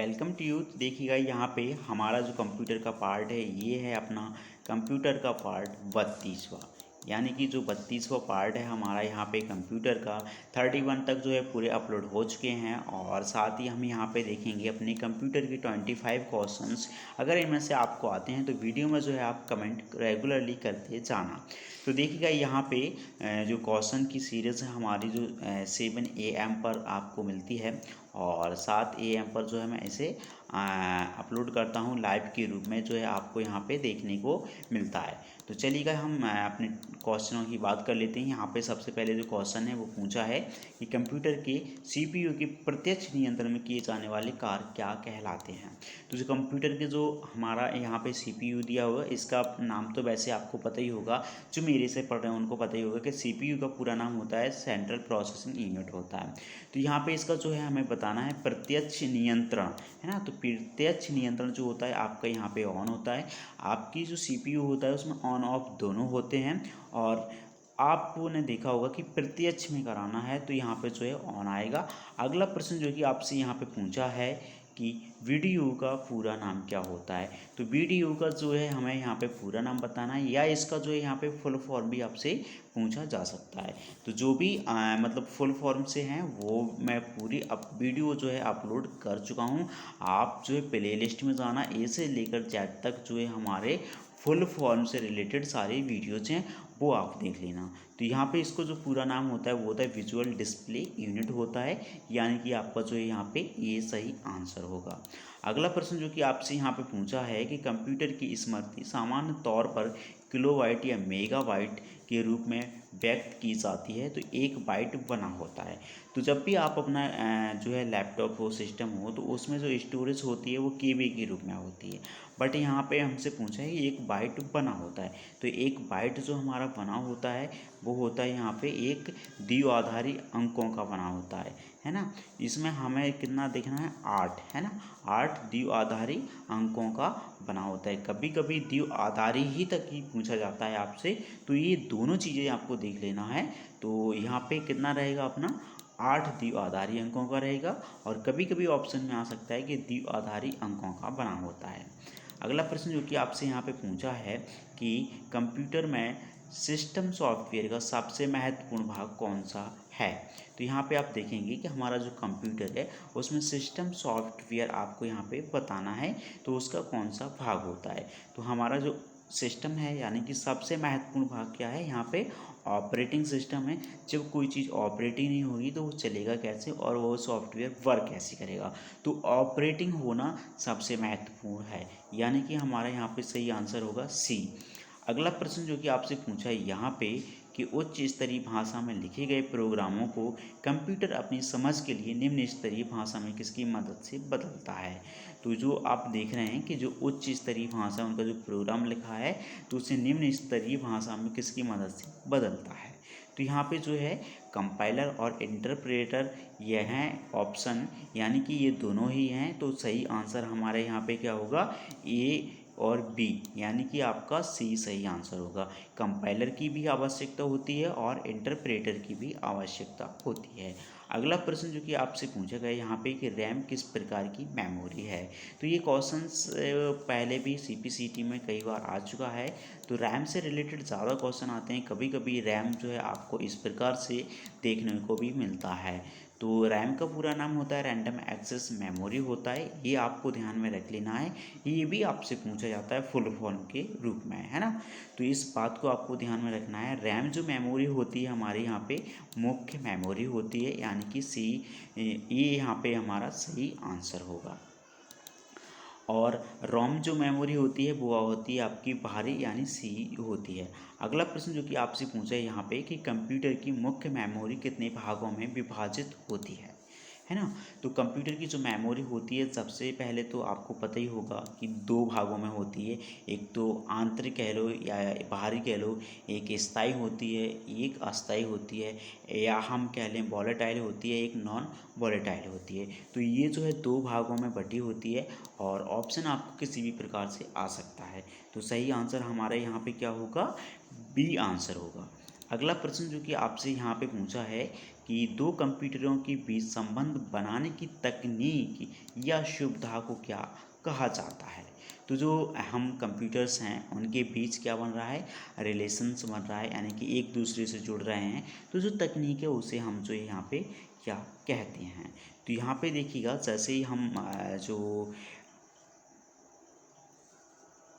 Welcome to you. देखिएगा यहाँ पे हमारा जो कंप्यूटर का पार्ट है ये है अपना कंप्यूटर का पार्ट 32वां। यानी कि जो 32वां पार्ट है हमारा यहाँ पे कंप्यूटर का 31 तक जो है पूरे अपलोड हो चुके हैं। और साथ ही हम यहाँ पे देखेंगे अपने कंप्यूटर के 25 क्वेश्चंस। अगर इनमें से आपको आते हैं तो वीडियो में जो है आप कमेंट रेगुलरली करते जाना। तो देखिएगा यहाँ पे जो क्वेश्चन की सीरीज़ है हमारी जो 7 AM पर आपको मिलती है और 7 AM पर जो है मैं इसे अपलोड करता हूँ लाइव के रूप में, जो है आपको यहाँ पे देखने को मिलता है। तो चलिएगा हम अपने क्वेश्चनों की बात कर लेते हैं। यहाँ पे सबसे पहले जो क्वेश्चन है वो पूछा है कि कंप्यूटर के CPU के प्रत्यक्ष नियंत्रण में किए जाने वाले कार्य क्या कहलाते हैं। तो जो कंप्यूटर के जो हमारा यहाँ पे CPU दिया हुआ है इसका नाम तो वैसे आपको पता ही होगा, जो मेरे से पढ़ रहे हैं उनको पता ही होगा कि CPU का पूरा नाम होता है सेंट्रल प्रोसेसिंग यूनिट होता है। तो यहाँ पे इसका जो है हमें बताना है प्रत्यक्ष नियंत्रण, है ना। तो प्रत्यक्ष नियंत्रण जो होता है आपका यहाँ पे ऑन होता है। आपकी जो CPU होता है उसमें ऑन ऑफ दोनों होते हैं और आपने देखा होगा कि प्रत्यक्ष में कराना है तो यहाँ पे जो है ऑन आएगा। अगला प्रश्न जो कि आपसे यहाँ पे पूछा है कि वीडियो का पूरा नाम क्या होता है। तो वीडियो का जो है हमें यहाँ पे पूरा नाम बताना है या इसका जो है यहाँ पे फुल फॉर्म भी आपसे पूछा जा सकता है। तो जो भी मतलब फुल फॉर्म से हैं वो मैं पूरी अब वीडियो जो है अपलोड कर चुका हूँ। आप जो है प्ले लिस्ट में जाना, ए से लेकर जेड तक जो है हमारे फुल फॉर्म से रिलेटेड सारी वीडियोज़ हैं वो आप देख लेना। तो यहाँ पे इसको जो पूरा नाम होता है वो होता है विजुअल डिस्प्ले यूनिट होता है, यानी कि आपका जो है यहाँ पे ये सही आंसर होगा। अगला प्रश्न जो कि आपसे यहाँ पे पूछा है कि कंप्यूटर की स्मृति सामान्य तौर पर किलोबाइट या मेगाबाइट के रूप में व्यक्त की जाती है। तो 1 बाइट बना होता है। तो जब भी आप अपना जो है लैपटॉप हो, सिस्टम हो, तो उसमें जो स्टोरेज होती है वो KB के रूप में होती है। बट यहाँ पे हमसे पूछा है कि 1 बाइट बना होता है। तो 1 बाइट जो हमारा बना होता है वो होता है यहाँ पे एक द्विआधारी अंकों का बना होता है ना। इसमें हमें कितना देखना है 8, है ना। 8 द्विआधारी अंकों का बना होता है। कभी कभी द्विआधारी ही तक ही पूछा जाता है आपसे, तो ये दोनों चीज़ें आपको देख लेना है। तो यहाँ पे कितना रहेगा अपना 8 द्विआधारी अंकों का रहेगा और कभी कभी ऑप्शन में आ सकता है कि द्विआधारी अंकों का बना होता है। अगला प्रश्न जो कि आपसे यहाँ पे पूछा है कि कंप्यूटर में सिस्टम सॉफ्टवेयर का सबसे महत्वपूर्ण भाग कौन सा है। तो यहाँ पे आप देखेंगे कि हमारा जो कंप्यूटर है उसमें सिस्टम सॉफ्टवेयर आपको यहाँ पे बताना है तो उसका कौन सा भाग होता है। तो हमारा जो सिस्टम है यानी कि सबसे महत्वपूर्ण भाग क्या है यहाँ पे ऑपरेटिंग सिस्टम है। जब कोई चीज़ ऑपरेटिंग नहीं होगी तो वो चलेगा कैसे और वो सॉफ्टवेयर वर्क कैसे करेगा। तो ऑपरेटिंग होना सबसे महत्वपूर्ण है, यानी कि हमारा यहाँ पे सही आंसर होगा C। अगला प्रश्न जो कि आपसे पूछा है यहाँ पे कि उच्च स्तरीय भाषा में लिखे गए प्रोग्रामों को कंप्यूटर अपनी समझ के लिए निम्न स्तरीय भाषा में किसकी मदद से बदलता है। तो जो आप देख रहे हैं कि जो उच्च स्तरीय भाषा उनका जो प्रोग्राम लिखा है तो उसे निम्न स्तरीय भाषा में किसकी मदद से बदलता है। तो यहाँ पे जो है कंपाइलर और इंटरप्रेटर यह हैं ऑप्शन, यानी कि ये दोनों ही हैं। तो सही आंसर हमारे यहाँ पे क्या होगा A और B, यानी कि आपका C सही आंसर होगा। कंपाइलर की भी आवश्यकता होती है और इंटरप्रेटर की भी आवश्यकता होती है। अगला प्रश्न जो कि आपसे पूछा गया यहाँ पे कि रैम किस प्रकार की मेमोरी है। तो ये क्वेश्चंस पहले भी CPCT में कई बार आ चुका है। तो रैम से रिलेटेड ज़्यादा क्वेश्चन आते हैं। कभी कभी रैम जो है आपको इस प्रकार से देखने को भी मिलता है। तो रैम का पूरा नाम होता है रैंडम एक्सेस मेमोरी होता है, ये आपको ध्यान में रख लेना है। ये भी आपसे पूछा जाता है फुल फॉर्म के रूप में, है ना। तो इस बात को आपको ध्यान में रखना है। रैम जो मेमोरी होती है हमारे यहाँ पे मुख्य मेमोरी होती है, यानी कि C, ये यहाँ पे हमारा सही आंसर होगा। और रोम जो मेमोरी होती है वो होती है आपकी बाहरी, यानी C होती है। अगला प्रश्न जो कि आपसे पूछा है यहाँ पे कि कंप्यूटर की मुख्य मेमोरी कितने भागों में विभाजित होती है ना। तो कंप्यूटर की जो मेमोरी होती है सबसे पहले तो आपको पता ही होगा कि 2 भागों में होती है। एक तो आंतरिक कह लो या बाहरी कह लो, एक स्थायी होती है, एक अस्थायी होती है, या हम कह लें वॉलेटाइल होती है, एक नॉन वॉलेटाइल होती है। तो ये जो है 2 भागों में बटी होती है और ऑप्शन आपको किसी भी प्रकार से आ सकता है। तो सही आंसर हमारे यहाँ पे क्या होगा B आंसर होगा। अगला प्रश्न जो कि आपसे यहाँ पे पूछा है कि दो कंप्यूटरों के बीच संबंध बनाने की तकनीक या सुविधा को क्या कहा जाता है। तो जो हम कंप्यूटर्स हैं उनके बीच क्या बन रहा है, रिलेशंस बन रहा है, यानी कि एक दूसरे से जुड़ रहे हैं। तो जो तकनीक है उसे हम जो यहाँ पे क्या कहते हैं। तो यहाँ पे देखिएगा जैसे ही हम जो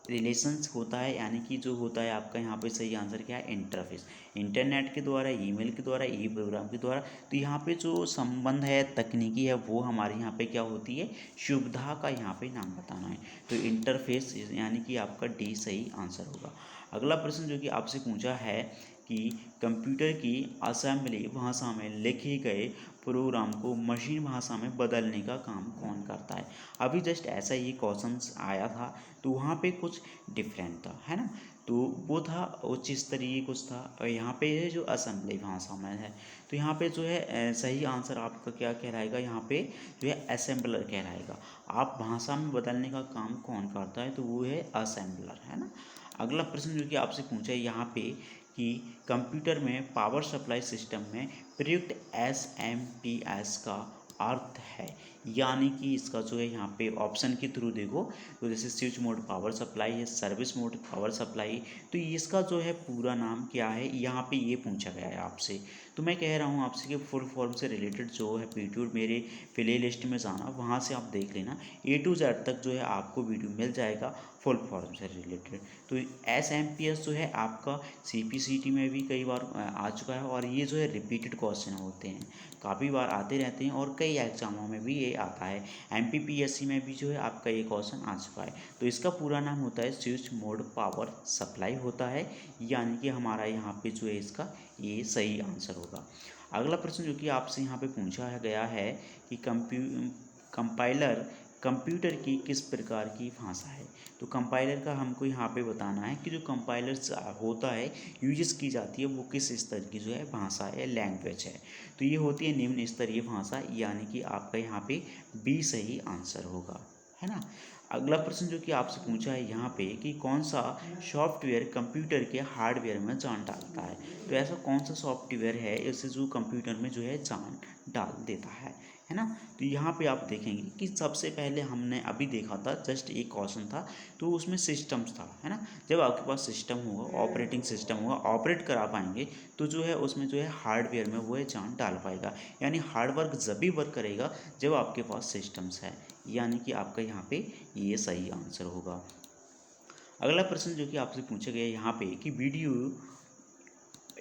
रिलेशंस होता है, यानी कि जो होता है आपका यहाँ पे सही आंसर क्या है, इंटरफेस। इंटरनेट के द्वारा, ईमेल के द्वारा, ई प्रोग्राम के द्वारा। तो यहाँ पे जो संबंध है तकनीकी है वो हमारे यहाँ पे क्या होती है, सुविधा का यहाँ पे नाम बताना है। तो इंटरफेस यानी कि आपका डी सही आंसर होगा। अगला प्रश्न जो कि आपसे पूछा है कि कंप्यूटर की असेंबली भाषा में लिखे गए प्रोग्राम को मशीन भाषा में बदलने का काम कौन करता है। अभी जस्ट ऐसा ही क्वेश्चन आया था, तो वहाँ पे कुछ डिफरेंट था, है ना। तो वो था उच्च स्तरीय कुछ था, और यहाँ पे है जो असेंबली भाषा में है। तो यहाँ पे जो है सही आंसर आपका क्या कहलाएगा, यहाँ पे जो है असेंबलर कहलाएगा। आप भाषा में बदलने का काम कौन करता है, तो वो है असेंबलर, है ना। अगला प्रश्न जो कि आपसे पूछा है यहाँ पे कि कंप्यूटर में पावर सप्लाई सिस्टम में प्रयुक्त एसएमपीएस का अर्थ है, यानी कि इसका जो है यहाँ पे ऑप्शन के थ्रू देखो, तो जैसे स्विच मोड पावर सप्लाई है, सर्विस मोड पावर सप्लाई। तो इसका जो है पूरा नाम क्या है, यहाँ पे ये पूछा गया है आपसे। तो मैं कह रहा हूँ आपसे कि फुल फॉर्म से रिलेटेड जो है वीडियो मेरे प्ले लिस्ट में जाना, वहाँ से आप देख लेना, A to Z तक जो है आपको वीडियो मिल जाएगा फुल फॉर्म से रिलेटेड। तो एसएमपीएस जो है आपका सीपीसीटी में भी कई बार आ चुका है, और ये जो है रिपीटेड क्वेश्चन होते हैं, काफ़ी बार आते रहते हैं, और कई एग्जामों में भी ये आता है। एमपीपीएससी में भी जो है आपका ये क्वेश्चन आ चुका है। तो इसका पूरा नाम होता है स्विच मोड पावर सप्लाई होता है, यानी कि हमारा यहाँ पे जो है इसका ये सही आंसर होगा। अगला प्रश्न जो कि आपसे यहाँ पे पूछा गया है कि कंपाइलर कंप्यूटर की किस प्रकार की भाषा है। तो कंपाइलर का हमको यहाँ पे बताना है कि जो कंपाइलर होता है, यूज की जाती है, वो किस स्तर की जो है भाषा है, लैंग्वेज है। तो ये होती है निम्न स्तरीय भाषा, यानी कि आपका यहाँ पे बी सही आंसर होगा, है ना। अगला प्रश्न जो कि आपसे पूछा है यहाँ पे कि कौन सा सॉफ्टवेयर कंप्यूटर के हार्डवेयर में जान डालता है। तो ऐसा कौन सा सॉफ्टवेयर है इससे जो कंप्यूटर में जो है जान डाल देता है ना। तो यहाँ पे आप देखेंगे कि सबसे पहले हमने अभी देखा था, जस्ट एक क्वेश्चन था, तो उसमें सिस्टम्स था, है ना। जब आपके पास सिस्टम होगा, ऑपरेटिंग सिस्टम होगा, ऑपरेट करा पाएंगे, तो जो है उसमें जो है हार्डवेयर में वो है जान डाल पाएगा। यानी हार्डवर्क जब भी वर्क करेगा जब आपके पास सिस्टम्स है, यानी कि आपका यहाँ पे ये सही आंसर होगा। अगला प्रश्न जो कि आपसे पूछा गया यहाँ पे कि वीडियो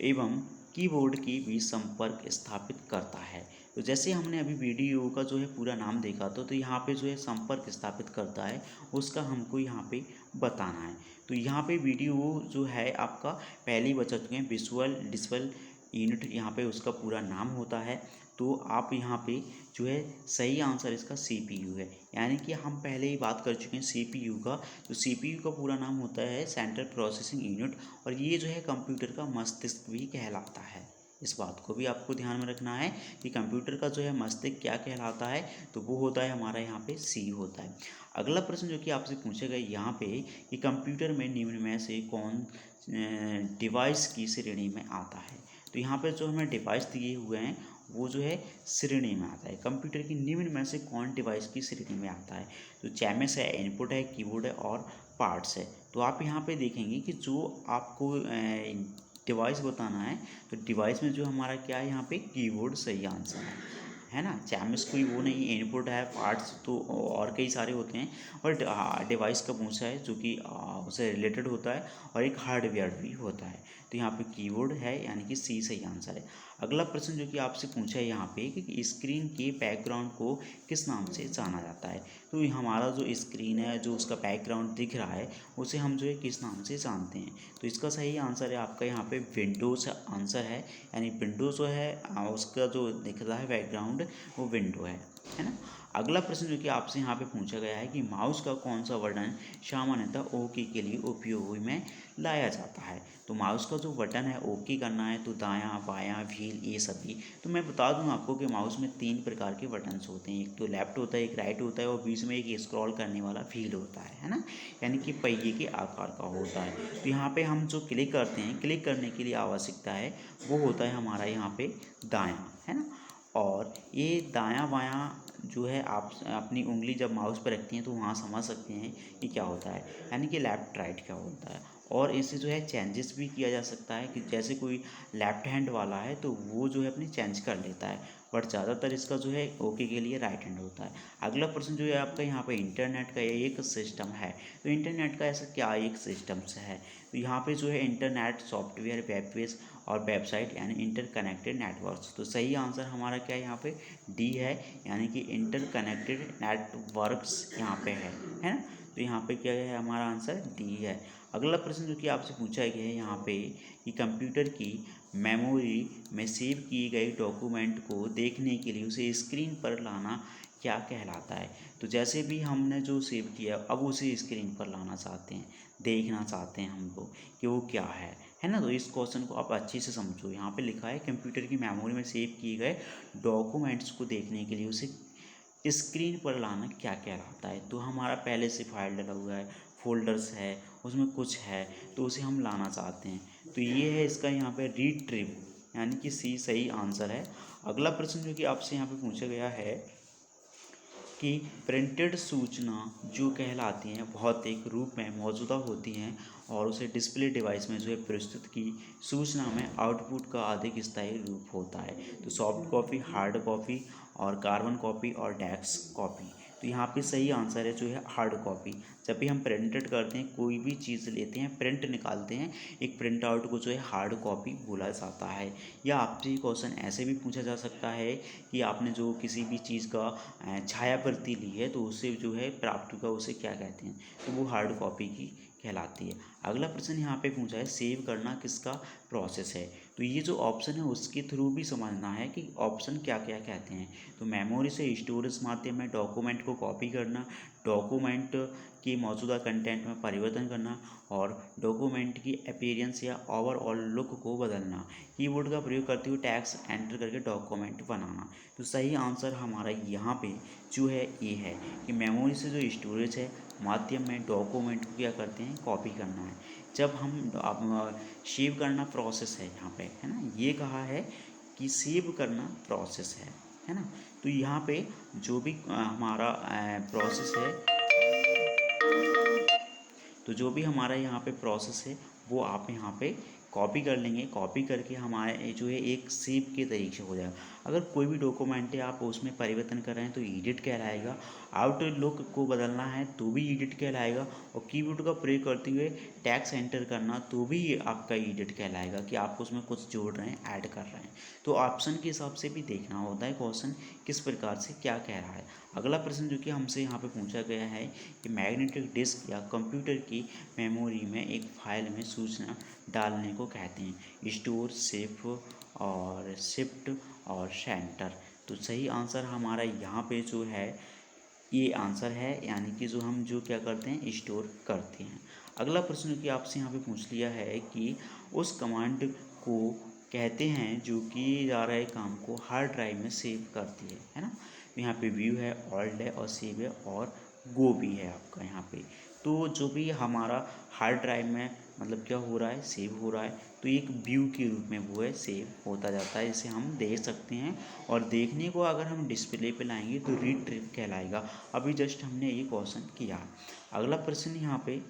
एवं कीबोर्ड के बीच संपर्क स्थापित करता है। तो जैसे हमने अभी वीडियो का जो है पूरा नाम देखा तो यहाँ पे जो है संपर्क स्थापित करता है, उसका हमको यहाँ पे बताना है। तो यहाँ पे वीडियो जो है आपका पहले ही बता चुके हैं, विजुअल डिजिटल यूनिट यहाँ पे उसका पूरा नाम होता है। तो आप यहाँ पे जो है सही आंसर इसका CPU है, यानी कि हम पहले ही बात कर चुके हैं CPU का। तो CPU का पूरा नाम होता है सेंट्रल प्रोसेसिंग यूनिट, और ये जो है कंप्यूटर का मस्तिष्क भी कहलाता है। इस बात को भी आपको ध्यान में रखना है कि कंप्यूटर का जो है मस्तिष्क क्या कहलाता है, तो वो होता है हमारा यहाँ पे C होता है। अगला प्रश्न जो कि आपसे पूछा गया यहाँ पे कि कंप्यूटर में निम्न में से कौन डिवाइस की श्रेणी में आता है। तो यहाँ पे जो हमें डिवाइस दिए हुए हैं वो जो है श्रेणी में आता है। कंप्यूटर की निम्न में से कौन डिवाइस की श्रेणी में आता है। तो चैमस है, इनपुट है, कीबोर्ड है और पार्ट्स है। तो आप यहाँ पे देखेंगे कि जो आपको डिवाइस बताना है, तो डिवाइस में जो हमारा क्या है यहाँ पे कीबोर्ड सही आंसर है ना। चैमस कोई वो नहीं, इनपुट है, पार्ट्स तो और कई सारे होते हैं, और डिवाइस का पूछा है जो कि उससे रिलेटेड होता है, और एक हार्डवेयर भी होता है। तो यहाँ पे कीबोर्ड है, यानी कि C सही आंसर है। अगला प्रश्न जो कि आपसे पूछा है यहाँ पे कि स्क्रीन के बैकग्राउंड को किस नाम से जाना जाता है। तो हमारा जो स्क्रीन है, जो उसका बैकग्राउंड दिख रहा है, उसे हम जो है किस नाम से जानते हैं। तो इसका सही आंसर है आपका यहाँ पे विंडोज़ आंसर है, यानी विंडोज़ जो है उसका जो दिख रहा है बैकग्राउंड वो विंडो है ना। अगला प्रश्न जो कि आपसे यहाँ पे पूछा गया है कि माउस का कौन सा बटन सामान्यतः ओके के लिए उपयोग में लाया जाता है। तो माउस का जो बटन है ओके करना है तो दायां बायां व्हील ये सभी। तो मैं बता दूं आपको कि माउस में 3 प्रकार के बटन्स होते हैं, एक तो लेफ्ट होता है, एक राइट होता है और बीच में एक स्क्रॉल करने वाला व्हील होता है ना, यानी कि पहिए के आकार का होता है। तो यहाँ पे हम जो क्लिक करते हैं, क्लिक करने के लिए आवश्यकता है वो होता है हमारा यहाँ पे दायां, है ना। और ये दायां बायां जो है आप अपनी उंगली जब माउस पर रखती हैं तो वहाँ समझ सकते हैं कि क्या होता है, यानी कि लेफ़्ट राइट क्या होता है। और इससे जो है चेंजेस भी किया जा सकता है कि जैसे कोई लेफ्ट हैंड वाला है तो वो जो है अपनी चेंज कर लेता है, बट ज़्यादातर इसका जो है ओके के लिए राइट हैंड होता है। अगला प्रश्न जो है आपका यहाँ पे इंटरनेट का एक सिस्टम है। तो इंटरनेट का ऐसा क्या एक सिस्टम्स है, तो यहाँ पे जो है इंटरनेट सॉफ्टवेयर वेब पेज और वेबसाइट यानी इंटरकनेक्टेड नेटवर्क्स। तो सही आंसर हमारा क्या है यहाँ पे डी है, यानी कि इंटरकनेक्टेड नेटवर्क्स यहाँ पे है ना। तो यहाँ पे क्या है हमारा आंसर डी है। अगला प्रश्न जो कि आपसे पूछा गया है यहाँ पे कि कंप्यूटर की मेमोरी में सेव किए गए डॉक्यूमेंट को देखने के लिए उसे स्क्रीन पर लाना क्या कहलाता है। तो जैसे भी हमने जो सेव किया अब उसे स्क्रीन पर लाना चाहते हैं, देखना चाहते हैं हम लोग कि वो क्या है ना। तो इस क्वेश्चन को आप अच्छे से समझो। यहाँ पे लिखा है कंप्यूटर की मेमोरी में सेव किए गए डॉक्यूमेंट्स को देखने के लिए उसे स्क्रीन पर लाना क्या कहलाता है। तो हमारा पहले से फाइल डला हुआ है, फोल्डर्स है, उसमें कुछ है तो उसे हम लाना चाहते हैं, तो ये है इसका यहाँ पे रिट्रीव, यानी कि सी सही आंसर है। अगला प्रश्न जो कि आपसे यहाँ पे पूछा गया है कि प्रिंटेड सूचना जो कहलाती हैं भौतिक रूप में मौजूदा होती हैं और उसे डिस्प्ले डिवाइस में जो है प्रस्तुत की सूचना में आउटपुट का अधिक स्थायी रूप होता है। तो सॉफ्ट कॉपी, हार्ड कॉपी और कार्बन कॉपी और डेस्क कॉपी। तो यहाँ पे सही आंसर है जो है हार्ड कॉपी। जब भी हम प्रिंटेड करते हैं, कोई भी चीज़ लेते हैं, प्रिंट निकालते हैं, एक प्रिंट आउट को जो है हार्ड कॉपी बोला जाता है। या आपसे क्वेश्चन ऐसे भी पूछा जा सकता है कि आपने जो किसी भी चीज़ का छाया प्रति ली है तो उससे जो है प्राप्त हुआ उसे क्या कहते हैं, तो वो हार्ड कॉपी की कहलाती है। अगला प्रश्न यहाँ पे पूछा है सेव करना किसका प्रोसेस है। तो ये जो ऑप्शन है उसके थ्रू भी समझना है कि ऑप्शन क्या क्या कहते हैं। तो मेमोरी से स्टोरेज माध्यम में डॉक्यूमेंट को कॉपी करना, डॉक्यूमेंट की मौजूदा कंटेंट में परिवर्तन करना और डॉक्यूमेंट की अपीयरेंस या ओवरऑल लुक को बदलना, कीबोर्ड का प्रयोग करते हुए टैक्स एंटर करके डॉक्यूमेंट बनाना। तो सही आंसर हमारा यहाँ पे जो है ये है कि मेमोरी से जो स्टोरेज है माध्यम में डॉक्यूमेंट को क्या करते हैं कॉपी करना है। जब हम सेव करना प्रोसेस है यहाँ पे, है ना, ये कहा है कि सेव करना प्रोसेस है ना। तो यहाँ पे जो भी हमारा प्रोसेस है, तो जो भी हमारा यहाँ पे प्रोसेस है वो आप यहाँ पे कॉपी कर लेंगे। कॉपी करके हमारे जो है एक सेव के तरीके से हो जाएगा। अगर कोई भी डॉक्यूमेंट है आप उसमें परिवर्तन कर रहे हैं तो एडिट कहलाएगा, आउटलुक को बदलना है तो भी एडिट कहलाएगा, और कीबोर्ड का प्रयोग करते हुए टैक्स एंटर करना तो भी आपका एडिट कहलाएगा कि आप उसमें कुछ जोड़ रहे हैं, ऐड कर रहे हैं। तो ऑप्शन के हिसाब से भी देखना होता है क्वेश्चन किस प्रकार से क्या कह रहा है। अगला प्रश्न जो कि हमसे यहाँ पे पूछा गया है कि मैग्नेटिक डिस्क या कंप्यूटर की मेमोरी में एक फाइल में सूचना डालने को कहते हैं स्टोर, सेव और शिफ्ट और सेंटर। तो सही आंसर हमारा यहाँ पे जो है ये आंसर है, यानी कि जो हम जो क्या करते हैं स्टोर करते हैं। अगला प्रश्न कि आपसे यहाँ पे पूछ लिया है कि उस कमांड को कहते हैं जो किए जा रहे काम को हार्ड ड्राइव में सेव करती है ना। यहाँ पे व्यू है, ऑल्ट है और सेव है और गो भी है आपका यहाँ पे। तो जो भी हमारा हार्ड ड्राइव में मतलब क्या हो रहा है सेव हो रहा है, तो एक व्यू के रूप में वो है सेव होता जाता है, इसे हम देख सकते हैं। और देखने को अगर हम डिस्प्ले पे लाएंगे तो रिट्रीव कहलाएगा। अभी जस्ट हमने ये क्वेश्चन किया। अगला प्रश्न यहाँ पे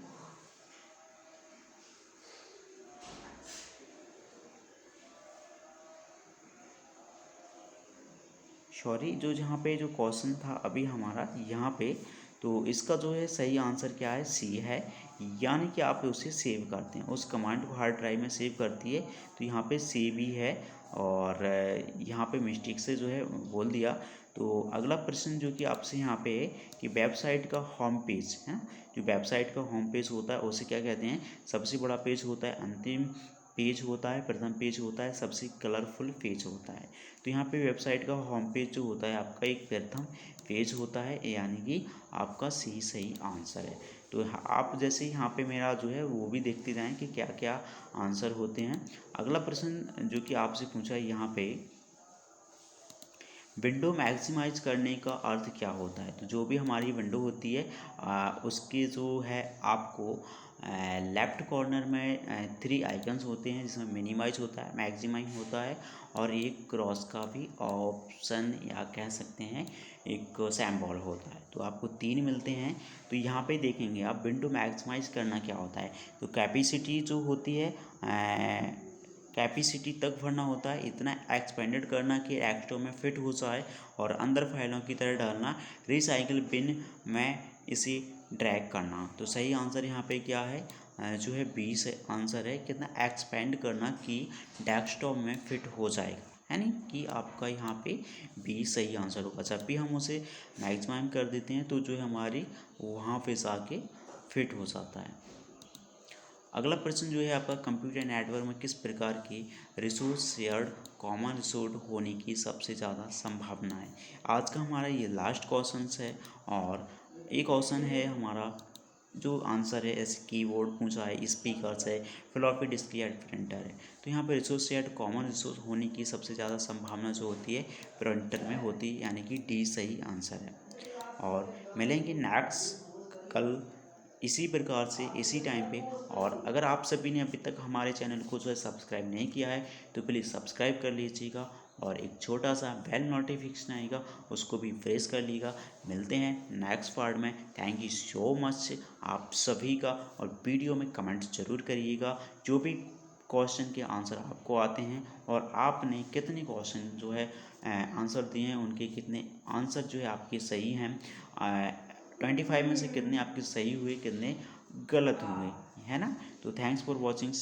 सॉरी जो जहाँ पे जो क्वेश्चन था अभी हमारा यहाँ पे, तो इसका जो है सही आंसर क्या है सी है, यानी कि आप उसे सेव करते हैं, उस कमांड को हार्ड ड्राइव में सेव करती है। तो यहाँ पे सेव ही है और यहाँ पे मिस्टेक से जो है बोल दिया। तो अगला प्रश्न जो कि आपसे यहाँ पे है कि वेबसाइट का होम पेज है, जो वेबसाइट का होम पेज होता है उसे क्या कहते हैं, सबसे बड़ा पेज होता है, अंतिम पेज होता है, प्रथम पेज होता है, सबसे कलरफुल पेज होता है। तो यहाँ पे वेबसाइट का होम पेज जो होता है आपका एक प्रथम पेज होता है, यानी कि आपका सही आंसर है। तो आप जैसे यहाँ पे मेरा जो है वो भी देखते जाएं कि क्या क्या आंसर होते हैं। अगला प्रश्न जो कि आपसे पूछा है यहाँ पे, विंडो मैक्सिमाइज करने का अर्थ क्या होता है। तो जो भी हमारी विंडो होती है उसके जो है आपको लेफ्ट कॉर्नर में 3 आइकन्स होते हैं, जिसमें मिनिमाइज होता है, मैक्सिमाइज होता है और एक क्रॉस का भी ऑप्शन या कह सकते हैं एक सिंबल होता है। तो आपको 3 मिलते हैं। तो यहाँ पे देखेंगे आप विंडो मैक्सिमाइज करना क्या होता है। तो कैपेसिटी जो होती है कैपेसिटी तक भरना होता है, इतना एक्सपेंडेड करना कि एक्स्ट्रा में फिट हो जाए और अंदर फाइलों की तरह डालना, रिसाइकिल बिन में इसे ड्रैग करना। तो सही आंसर यहाँ पे क्या है, जो है 20 आंसर है, कितना एक्सपेंड करना कि डेस्कटॉप में फिट हो जाएगा, है नहीं कि आपका यहाँ पे 20 सही आंसर होगा। जब भी हम उसे मैक्सिमम कर देते हैं तो जो है हमारी वहाँ पे जाके फिट हो जाता है। अगला प्रश्न जो है आपका, कंप्यूटर नेटवर्क में किस प्रकार की रिसोर्स शेयर्ड कॉमन रिसोर्स होने की सबसे ज़्यादा संभावना है। आज का हमारा ये लास्ट क्वेश्चन है और एक क्वेश्चन है हमारा जो आंसर है ऐसे कीबोर्ड पूछा है, स्पीकर्स है, फ्लॉपी डिस्क या प्रिंटर है। तो यहाँ पर रिसोर्स शेयर्ड कॉमन रिसोर्स होने की सबसे ज़्यादा संभावना जो होती है प्रिंटर में होती है, यानी कि डी सही आंसर है। और मिलेंगे नेक्स्ट कल इसी प्रकार से इसी टाइम पे। और अगर आप सभी ने अभी तक हमारे चैनल को जो है सब्सक्राइब नहीं किया है तो प्लीज़ सब्सक्राइब कर लीजिएगा और एक छोटा सा बेल नोटिफिकेशन आएगा उसको भी प्रेस कर लीजिएगा। मिलते हैं नेक्स्ट पार्ट में। थैंक यू सो मच आप सभी का, और वीडियो में कमेंट ज़रूर करिएगा जो भी क्वेश्चन के आंसर आपको आते हैं और आपने कितने क्वेश्चन जो है आंसर दिए हैं, उनके कितने आंसर जो है आपके सही हैं, 25 में से कितने आपके सही हुए, कितने गलत हुए, है ना। तो थैंक्स फॉर वॉचिंग।